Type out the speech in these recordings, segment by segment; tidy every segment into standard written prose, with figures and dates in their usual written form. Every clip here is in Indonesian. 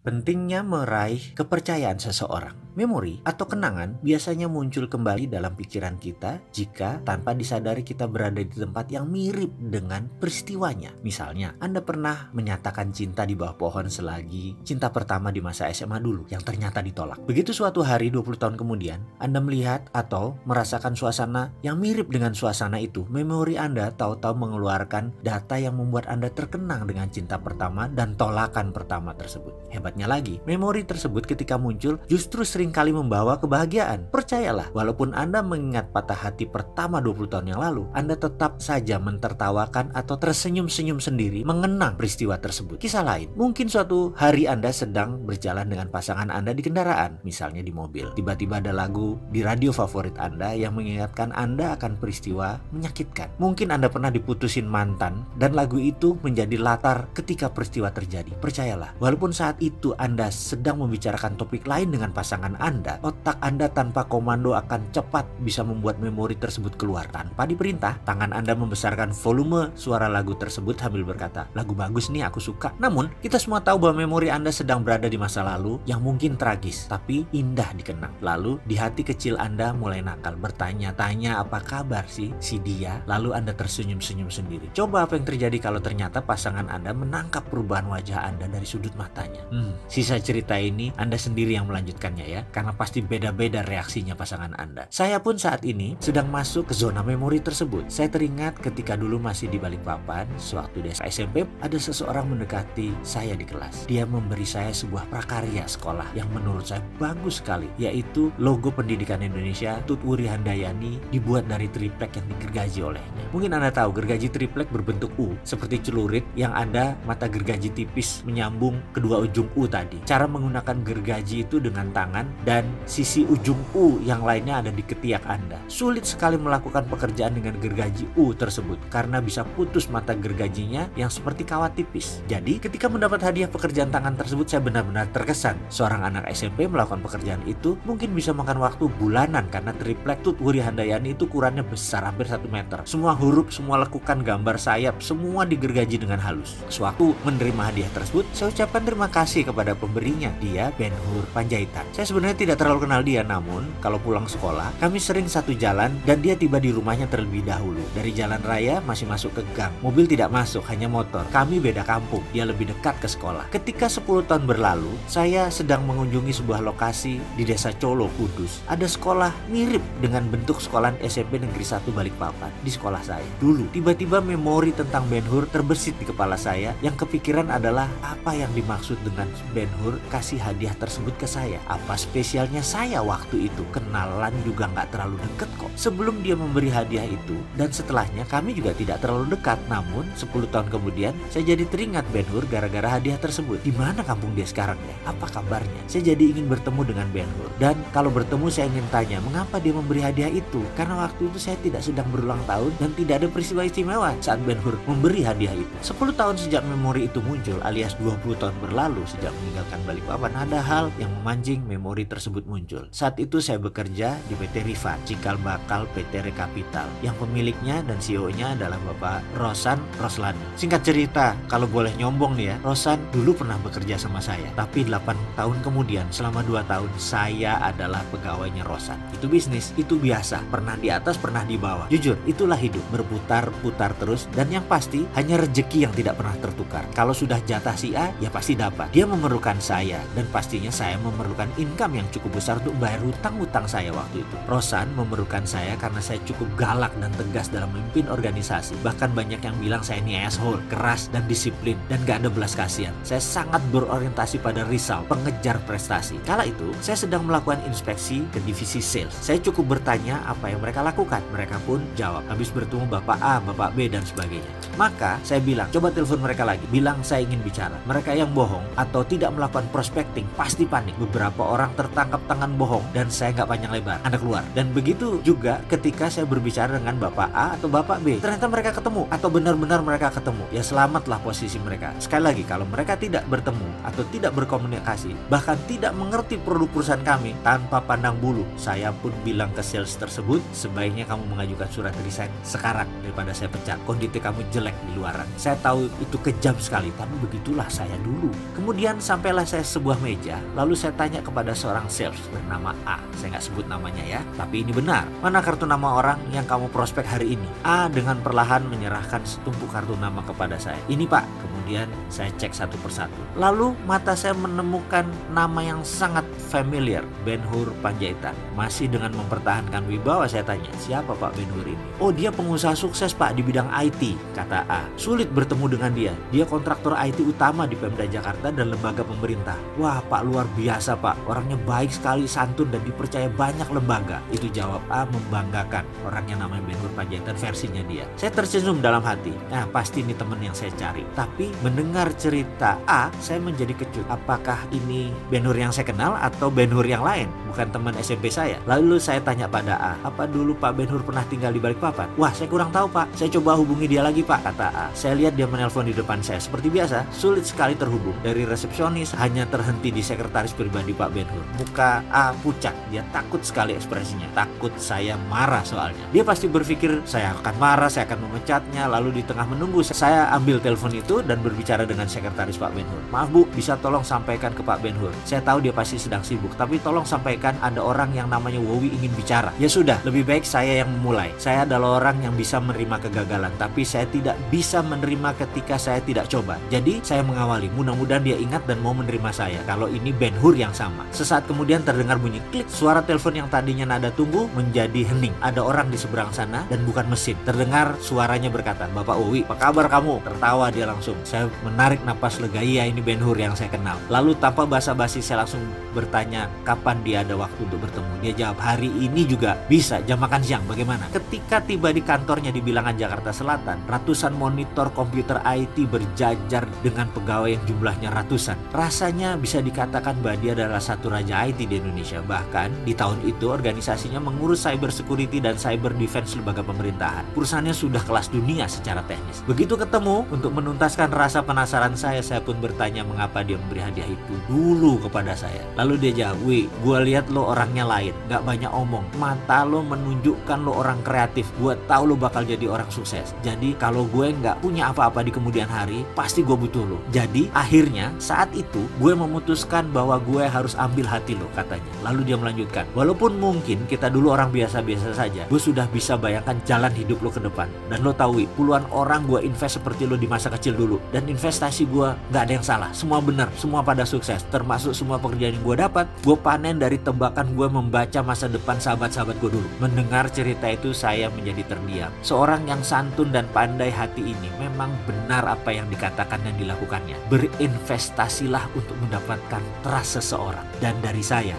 Pentingnya meraih kepercayaan seseorang. Memori atau kenangan biasanya muncul kembali dalam pikiran kita jika tanpa disadari kita berada di tempat yang mirip dengan peristiwanya. Misalnya, Anda pernah menyatakan cinta di bawah pohon selagi cinta pertama di masa SMA dulu yang ternyata ditolak. Begitu suatu hari 20 tahun kemudian, Anda melihat atau merasakan suasana yang mirip dengan suasana itu, memori Anda tahu-tahu mengeluarkan data yang membuat Anda terkenang dengan cinta pertama dan tolakan pertama tersebut. Hebatnya lagi, memori tersebut ketika muncul justru seringkali membawa kebahagiaan. Percayalah, walaupun Anda mengingat patah hati pertama 20 tahun yang lalu, Anda tetap saja mentertawakan atau tersenyum-senyum sendiri mengenang peristiwa tersebut. Kisah lain, mungkin suatu hari Anda sedang berjalan dengan pasangan Anda di kendaraan, misalnya di mobil. Tiba-tiba ada lagu di radio favorit Anda yang mengingatkan Anda akan peristiwa menyakitkan. Mungkin Anda pernah diputusin mantan dan lagu itu menjadi latar ketika peristiwa terjadi. Percayalah, walaupun saat itu Anda sedang membicarakan topik lain dengan pasangan Anda, otak Anda tanpa komando akan cepat bisa membuat memori tersebut keluar. Tanpa diperintah, tangan Anda membesarkan volume suara lagu tersebut sambil berkata, "Lagu bagus nih, aku suka." Namun, kita semua tahu bahwa memori Anda sedang berada di masa lalu yang mungkin tragis, tapi indah dikenang. Lalu, di hati kecil Anda mulai nakal, bertanya-tanya apa kabar sih si dia, lalu Anda tersenyum-senyum sendiri. Coba apa yang terjadi kalau ternyata pasangan Anda menangkap perubahan wajah Anda dari sudut matanya. Sisa cerita ini Anda sendiri yang melanjutkannya ya, karena pasti beda-beda reaksinya pasangan Anda. Saya pun saat ini sedang masuk ke zona memori tersebut. Saya teringat ketika dulu masih di Balikpapan, sewaktu di SMP, ada seseorang mendekati saya di kelas. Dia memberi saya sebuah prakarya sekolah yang menurut saya bagus sekali, yaitu logo Pendidikan Indonesia Tut Wuri Handayani dibuat dari triplek yang digergaji olehnya. Mungkin Anda tahu gergaji triplek berbentuk U, seperti celurit yang ada mata gergaji tipis menyambung kedua ujung U tadi. Cara menggunakan gergaji itu dengan tangan dan sisi ujung U yang lainnya ada di ketiak Anda. Sulit sekali melakukan pekerjaan dengan gergaji U tersebut karena bisa putus mata gergajinya yang seperti kawat tipis. Jadi ketika mendapat hadiah pekerjaan tangan tersebut, saya benar-benar terkesan. Seorang anak SMP melakukan pekerjaan itu mungkin bisa makan waktu bulanan karena triplek Tut Wuri Handayani itu ukurannya besar, hampir 1 meter. Semua huruf, semua lekukan gambar sayap, semua digergaji dengan halus. Sewaktu menerima hadiah tersebut, saya ucapkan terima kasih kepada pemberinya. Dia Ben Hur Panjaitan. Saya sebenarnya tidak terlalu kenal dia, namun kalau pulang sekolah kami sering satu jalan dan dia tiba di rumahnya terlebih dahulu. Dari jalan raya masih masuk ke gang. Mobil tidak masuk, hanya motor. Kami beda kampung, dia lebih dekat ke sekolah. Ketika 10 tahun berlalu, saya sedang mengunjungi sebuah lokasi di Desa Colo, Kudus. Ada sekolah mirip dengan bentuk sekolahan SMP Negeri 1 Balikpapan di sekolah saya. Dulu, tiba-tiba memori tentang Ben Hur terbersit di kepala saya. Yang kepikiran adalah apa yang dimaksud dengan Ben Hur kasih hadiah tersebut ke saya. Apa spesialnya saya waktu itu? Kenalan juga nggak terlalu deket kok. Sebelum dia memberi hadiah itu dan setelahnya kami juga tidak terlalu dekat. Namun 10 tahun kemudian saya jadi teringat Ben Hur gara-gara hadiah tersebut. Di mana kampung dia sekarang ya? Apa kabarnya? Saya jadi ingin bertemu dengan Ben Hur. Dan kalau bertemu saya ingin tanya mengapa dia memberi hadiah itu. Karena waktu itu saya tidak sedang berulang tahun dan tidak ada peristiwa istimewa saat Ben Hur memberi hadiah itu. 10 tahun sejak memori itu muncul, alias 20 tahun berlalu sejak meninggalkan Balikpapan, ada hal yang memancing memori tersebut muncul. Saat itu saya bekerja di PT Rifan, cikal bakal PT Rekapital, yang pemiliknya dan CEO-nya adalah Bapak Rosan Roslani. Singkat cerita, kalau boleh nyombong nih ya, Rosan dulu pernah bekerja sama saya, tapi 8 tahun kemudian, selama 2 tahun, saya adalah pegawainya Rosan. Itu bisnis, itu biasa, pernah di atas, pernah di bawah. Jujur, itulah hidup, berputar-putar terus, dan yang pasti, hanya rezeki yang tidak pernah tertukar. Kalau sudah jatah si A, ya pasti dapat. Dia memerlukan saya, dan pastinya saya memerlukan income yang cukup besar untuk bayar hutang-hutang saya waktu itu. Rosan memerlukan saya karena saya cukup galak dan tegas dalam memimpin organisasi. Bahkan banyak yang bilang saya ini asshole, keras dan disiplin, dan gak ada belas kasihan. Saya sangat berorientasi pada result, pengejar prestasi. Kala itu, saya sedang melakukan inspeksi ke divisi sales. Saya cukup bertanya apa yang mereka lakukan. Mereka pun jawab, habis bertemu Bapak A, Bapak B, dan sebagainya. Maka saya bilang, coba telepon mereka lagi, bilang saya ingin bicara. Mereka yang bohong atau tidak melakukan prospecting pasti panik. Beberapa orang tertangkap tangan bohong dan saya nggak panjang lebar, Anda keluar. Dan begitu juga ketika saya berbicara dengan Bapak A atau Bapak B, ternyata mereka ketemu atau benar-benar mereka ketemu, ya selamatlah posisi mereka. Sekali lagi, kalau mereka tidak bertemu atau tidak berkomunikasi, bahkan tidak mengerti produk perusahaan kami, tanpa pandang bulu, saya pun bilang ke sales tersebut, sebaiknya kamu mengajukan surat resign sekarang daripada saya pecat. Kondisi kamu jelek di luaran. Saya tahu itu kejam sekali, tapi begitulah saya dulu. Kemudian sampailah saya sebuah meja, lalu saya tanya kepada seorang sales bernama A. Saya nggak sebut namanya ya, tapi ini benar. Mana kartu nama orang yang kamu prospek hari ini? A dengan perlahan menyerahkan setumpuk kartu nama kepada saya. Ini Pak. Kemudian saya cek satu persatu. Lalu mata saya menemukan nama yang sangat familiar, Ben Hur Panjaitan. Masih dengan mempertahankan wibawa saya tanya, siapa Pak Ben Hur ini? Oh, dia pengusaha sukses Pak di bidang IT, kata A. Sulit bertemu dengan dia. Dia kontraktor IT utama di Pemda Jakarta dan lembaga pemerintah. Wah Pak, luar biasa Pak. Orangnya baik sekali, santun dan dipercaya banyak lembaga. Itu jawab A membanggakan. Orangnya namanya Ben Hur Panjaitan versinya dia. Saya tersenyum dalam hati. Nah, pasti ini teman yang saya cari. Tapi mendengar cerita A, saya menjadi kecut. Apakah ini Ben Hur yang saya kenal atau Ben Hur yang lain? Bukan teman SMP saya. Lalu saya tanya pada A, apa dulu Pak Ben Hur pernah tinggal di Balikpapan? Wah, saya kurang tahu Pak. Saya coba hubungi dia lagi Pak, kata A. Saya lihat dia menelpon di depan saya. Seperti biasa, sulit sekali terhubung. Dari resepsionis hanya terhenti di sekretaris pribadi Pak Ben Hur. Muka A pucat. Dia takut sekali ekspresinya. Takut saya marah soalnya. Dia pasti berpikir saya akan marah, saya akan memecatnya. Lalu di tengah menunggu, saya ambil telepon itu dan berbicara dengan sekretaris Pak Ben Hur. Maaf Bu, bisa tolong sampaikan ke Pak Ben Hur. Saya tahu dia pasti sedang sibuk, tapi tolong sampaikan ada orang yang namanya Wowi ingin bicara. Ya sudah, lebih baik saya yang memulai. Saya adalah orang yang bisa menerima kegagalan, tapi saya tidak bisa menerima ketika saya tidak coba. Jadi saya mengawali, mudah-mudahan dia ingat dan mau menerima saya kalau ini Ben Hur yang sama. Sesaat kemudian terdengar bunyi klik. Suara telepon yang tadinya nada tunggu menjadi hening. Ada orang di seberang sana dan bukan mesin. Terdengar suaranya berkata, Bapak Wowi, apa kabar kamu? Tertawa dia langsung. Saya menarik napas lega, iya ini Ben Hur yang saya kenal. Lalu tanpa basa-basi saya langsung bertanya kapan dia ada waktu untuk bertemu. Dia jawab, hari ini juga bisa, jam makan siang, bagaimana? Ketika tiba di kantornya di Bilangan Jakarta Selatan, ratusan monitor komputer IT berjajar dengan pegawai yang jumlahnya ratusan. Rasanya bisa dikatakan bahwa dia adalah satu raja IT di Indonesia. Bahkan di tahun itu organisasinya mengurus cyber security dan cyber defense lembaga pemerintahan. Perusahaannya sudah kelas dunia secara teknis. Begitu ketemu, untuk menuntaskan rasa penasaran saya pun bertanya mengapa dia memberi hadiah itu dulu kepada saya. Lalu dia jawab, Wi, gue lihat lo orangnya lain, gak banyak omong, mata lo menunjukkan lo orang kreatif, gue tahu lo bakal jadi orang sukses. Jadi kalau gue gak punya apa-apa di kemudian hari, pasti gue butuh lo. Jadi akhirnya saat itu gue memutuskan bahwa gue harus ambil hati lo, katanya. Lalu dia melanjutkan, walaupun mungkin kita dulu orang biasa-biasa saja, gue sudah bisa bayangkan jalan hidup lo ke depan. Dan lo tahu, Wi, puluhan orang gue invest seperti lo di masa kecil dulu, dan investasi gue gak ada yang salah, semua benar, semua pada sukses, termasuk semua pekerjaan yang gue dapat, gue panen dari tembakan gue membaca masa depan sahabat-sahabat gue dulu. Mendengar cerita itu saya menjadi terdiam. Seorang yang santun dan pandai hati ini memang benar apa yang dikatakan dan dilakukannya. Berinvestasilah untuk mendapatkan trust seseorang. Dan dari saya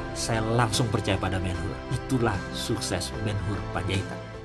langsung percaya pada Ben Hur. Itulah sukses Ben Hur Panjaitan.